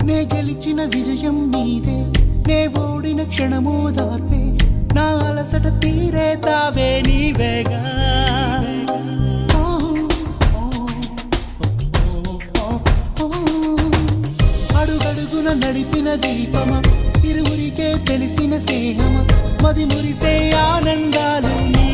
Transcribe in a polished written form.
నే గెలిచిన విజయం నీదే, నే ఓడిన క్షణమో దార్పే, నా అలసట తీరే తావే నీవేగా. అడుగడుగున నడిపిన దీపమా, ఇరువురికే తెలిసిన స్నేహమా, మది మురిసే ఆనందాలు నీ